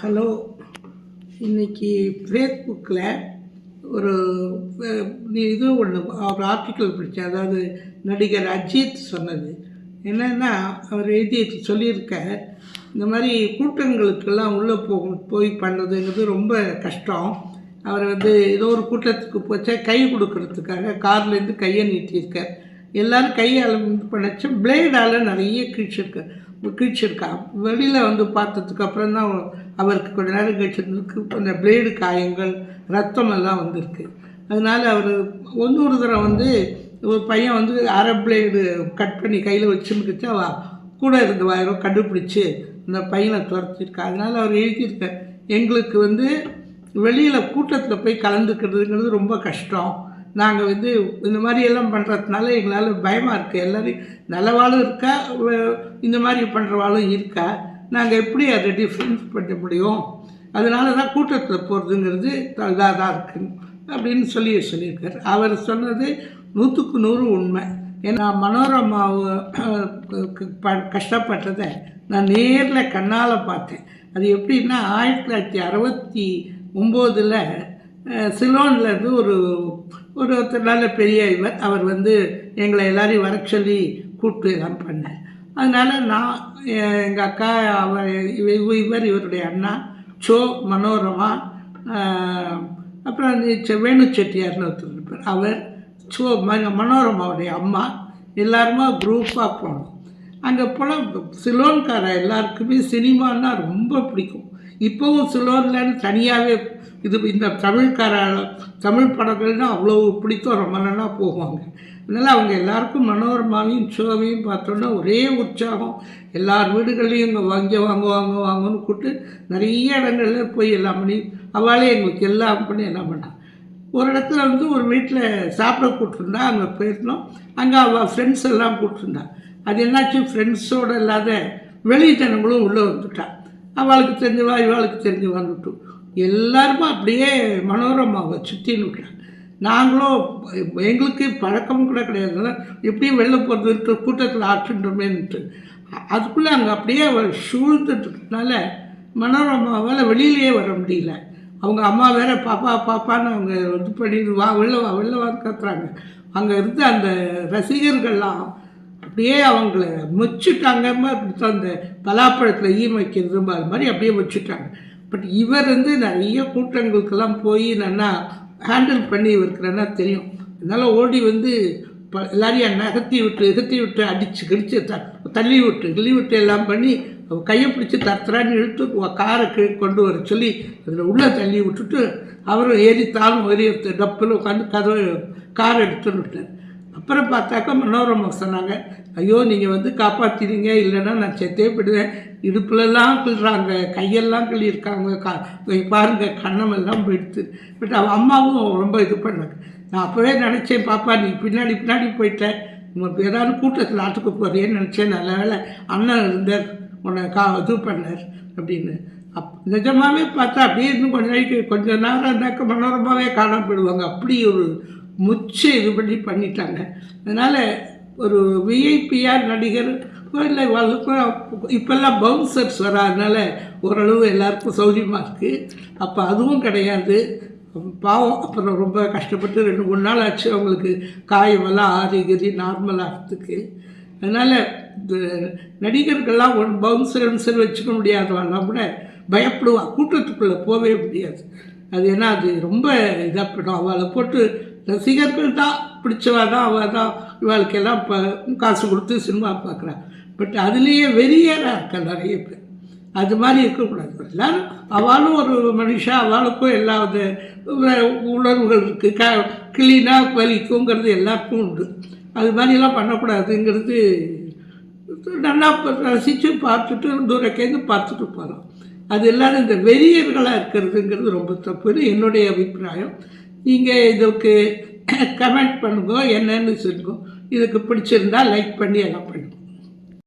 Hello. இன்றைக்கி ஃபேஸ்புக்கில் ஒரு இது ஒன்று ஒரு ஆர்டிக்கிள் படித்தேன். அதாவது நடிகர் அஜித் சொன்னது என்னென்னா, அவர் எழுதி சொல்லியிருக்க, இந்த மாதிரி கூட்டங்களுக்கெல்லாம் உள்ளே போய் பண்ணுறதுங்கிறது ரொம்ப கஷ்டம். அவர் ஏதோ ஒரு கூட்டத்துக்கு போச்சா கை கொடுக்கறதுக்காக கார்லேருந்து கையை நீட்டியிருக்கார். எல்லோரும் கையால் பண்ணச்சா பிளேடால் நிறைய கிழிச்சிருக்கா. வெளியில் பார்த்ததுக்கு அப்புறம் தான் அவருக்கு கொஞ்ச நேரம் கழிச்சதுக்கு அந்த பிளேடு காயங்கள் ரத்தம் எல்லாம் வந்திருக்கு. அதனால் அவர் ஒரு தடவை ஒரு பையன் அரை பிளேடு கட் பண்ணி கையில் வச்சுருந்துச்சா கூட இருந்து யாரோ கண்டுபிடிச்சி அந்த பையனை துரத்திருக்கா. அதனால் அவர் எழுதியிருக்க, எங்களுக்கு வெளியில் கூட்டத்தில் போய் கலந்துக்கிறதுங்கிறது ரொம்ப கஷ்டம். நாங்கள் இந்த மாதிரியெல்லாம் பண்ணுறதுனால எங்களால் பயமாக இருக்குது. எல்லோரும் நல்லவாளும் இருக்கா, இந்த மாதிரி பண்ணுறவாளும் இருக்கா. நாங்கள் எப்படி அதை டிஃப்ரென்ஸ் பண்ண முடியும்? அதனால தான் கூட்டத்தில் போகிறதுங்கிறது இதாக தான் இருக்குது அப்படின்னு சொல்லியிருக்கார். அவர் சொன்னது 100க்கு 100 உண்மை. ஏன்னா மனோரமாவை கஷ்டப்பட்டதை நான் நேரில் கண்ணால் பார்த்தேன். அது எப்படின்னா 1969 சிலோன்லேருந்து ஒருத்தர் நல்ல பெரிய அவர் எங்களை எல்லாரையும் வர சொல்லி கூப்பிட்டு எல்லாம் பண்ணேன். அதனால் நான், எங்கள் அக்கா, இவருடைய அண்ணா மனோரமா, அப்புறம் வேணு செட்டியார்னு ஒருத்தர் இருப்பார், அவர் மனோரமாவுடைய அம்மா, எல்லாருமா குரூப்பாக போனோம். அங்கே போல் சிலோன்கார எல்லாருக்குமே சினிமான்னா ரொம்ப பிடிக்கும். இப்போவும் சிலோன்லன்னு தனியாகவே இந்த தமிழ் படங்கள்னால் அவ்வளோ பிடித்தம், ரொம்ப நல்லா போவாங்க. அதனால் அவங்க எல்லாருக்கும் மனோரமாவையும் ஷோவையும் பார்த்தோன்னா ஒரே உற்சாகம். எல்லார் வீடுகள்லையும் இங்கே வாங்கன்னு கூப்பிட்டு நிறைய இடங்களில் போய் எல்லாம் பண்ணி அவளே எங்களுக்கு எல்லாம் பண்ணி எல்லாம் பண்ணாங்க. ஒரு இடத்துல ஒரு வீட்டில் சாப்பிட கூப்பிட்டுருந்தா, அங்கே போயிருந்தோம். அங்கே அவள் ஃப்ரெண்ட்ஸ் எல்லாம் கூப்பிட்டுருந்தா. அது என்னாச்சு, ஃப்ரெண்ட்ஸோடு இல்லாத வெளி ஜனங்களும் உள்ளே வந்துட்டான். அவளுக்கு தெரிஞ்சவா இவாளுக்கு தெரிஞ்சவான்னுட்டு எல்லாருமே அப்படியே மனோரமாவை சுற்றின்னு விட்டாங்க. நாங்களும் எங்களுக்கு பழக்கமும் கூட கிடையாது, எப்படியும் வெளில போகிறது கூட்டத்தில் ஆற்றுன்றமேன்ட்டு. அதுக்குள்ளே அங்கே அப்படியே அவள் சூழ்ந்துட்டுனால மனோரமாவால் வெளியிலேயே வர முடியல. அவங்க அம்மா வேற பாப்பான்னு அவங்க பண்ணி வெளிலவான்னு கத்துறாங்க. அங்கே இருந்து அந்த ரசிகர்கள்லாம் அப்படியே அவங்கள வச்சுட்டாங்க. அந்த பலாப்பழத்தில் ஈ வைக்கிறது அது மாதிரி அப்படியே வச்சுட்டாங்க. பட் இவர் நிறைய கூட்டங்களுக்கெல்லாம் போய் நல்லா ஹேண்டில் பண்ணி இருக்கிறன்னா தெரியும். அதனால் ஓடி எல்லாரையும் எகத்தி விட்டு அடித்து கடித்து தள்ளி விட்டு எல்லாம் பண்ணி கையை பிடிச்சி தத்துறான்னு இழுத்து காரை கொண்டு வர சொல்லி அதில் உள்ளே தள்ளி விட்டுட்டு அவரும் ஏறித்தாலும் டப்பில் உட்காந்து காரை எடுத்துன்னு விட்டார். அப்புறம் பார்த்தாக்கா மனோரமா சொன்னாங்க, ஐயோ நீங்கள் காப்பாற்றினீங்க, இல்லைன்னா நான் செத்தே போயிடுவேன். இடுப்புலெல்லாம் கிள்றாங்க, கையெல்லாம் கிள்ளியிருக்காங்க, பாருங்கள் கண்ணமெல்லாம் போயிடுது. பட் அவள் அம்மாவும் ரொம்ப இது பண்ணாங்க. நான் அப்போவே நினச்சேன், பாப்பா நீ பின்னாடி போயிட்டேன், உங்களுக்கு ஏதாவது கூட்டத்தில் ஆட்டுக்கு போகிறேன்னு நினச்சேன். நல்ல வேலை அண்ணன் இருந்தார், உன்னை இது பண்ணார் அப்படின்னு. நிஜமாகவே பார்த்தா அப்படியே இன்னும் கொஞ்ச நேரம் இருந்தாக்க மனோரமாவே காணாமல் போயிடுவாங்க. அப்படி ஒரு முச்சு இது பண்ணிட்டாங்க. அதனால் ஒரு விஐபிஆர் நடிகர் இல்லை, இப்போல்லாம் பவுன்சர்ஸ் வராதனால ஓரளவு எல்லாருக்கும் சௌரியமாக இருக்குது. அப்போ அதுவும் கிடையாது, பாவம். அப்புறம் ரொம்ப கஷ்டப்பட்டு 2-3 நாள் ஆச்சு அவங்களுக்கு காயமெல்லாம் ஆறிகிரி நார்மல் ஆகிறதுக்கு. அதனால் இந்த நடிகர்கள்லாம் பவுன்சர் வச்சுக்க முடியாதவெல்லாம் கூட பயப்படுவான், கூட்டத்துக்குள்ளே போகவே முடியாது. அது ஏன்னா அது ரொம்ப இதாக போய்டும். அவளை போட்டு ரசிகர்கள் தான் பிடிச்சவா தான், அவள் தான் இவாளுக்கெல்லாம் இப்போ காசு கொடுத்து சினிமா பார்க்குறான். பட் அதுலேயே வெறியராக இருக்கா நிறைய பேர். அது மாதிரி இருக்கக்கூடாது. எல்லோரும் அவளும் ஒரு மனுஷா, அவளுக்கும் எல்லா உணர்வுகள் இருக்குது. கிளீனாக வலிக்குங்கிறது எல்லாருக்கும் உண்டு. அது மாதிரிலாம் பண்ணக்கூடாதுங்கிறது நல்லா ரசித்து பார்த்துட்டு தூரக்கேந்து பார்த்துட்டு போகிறோம். அது எல்லோரும் இந்த வெறியர்களாக இருக்கிறதுங்கிறது ரொம்ப தப்புன்னு என்னுடைய அபிப்பிராயம். நீங்கள் இதுக்கு கமெண்ட் பண்ணுங்க, என்னன்னு சொல்லுங்க. இதுக்கு பிடிச்சிருந்தால் லைக் பண்ணி எல்லாம் பண்ணுங்க.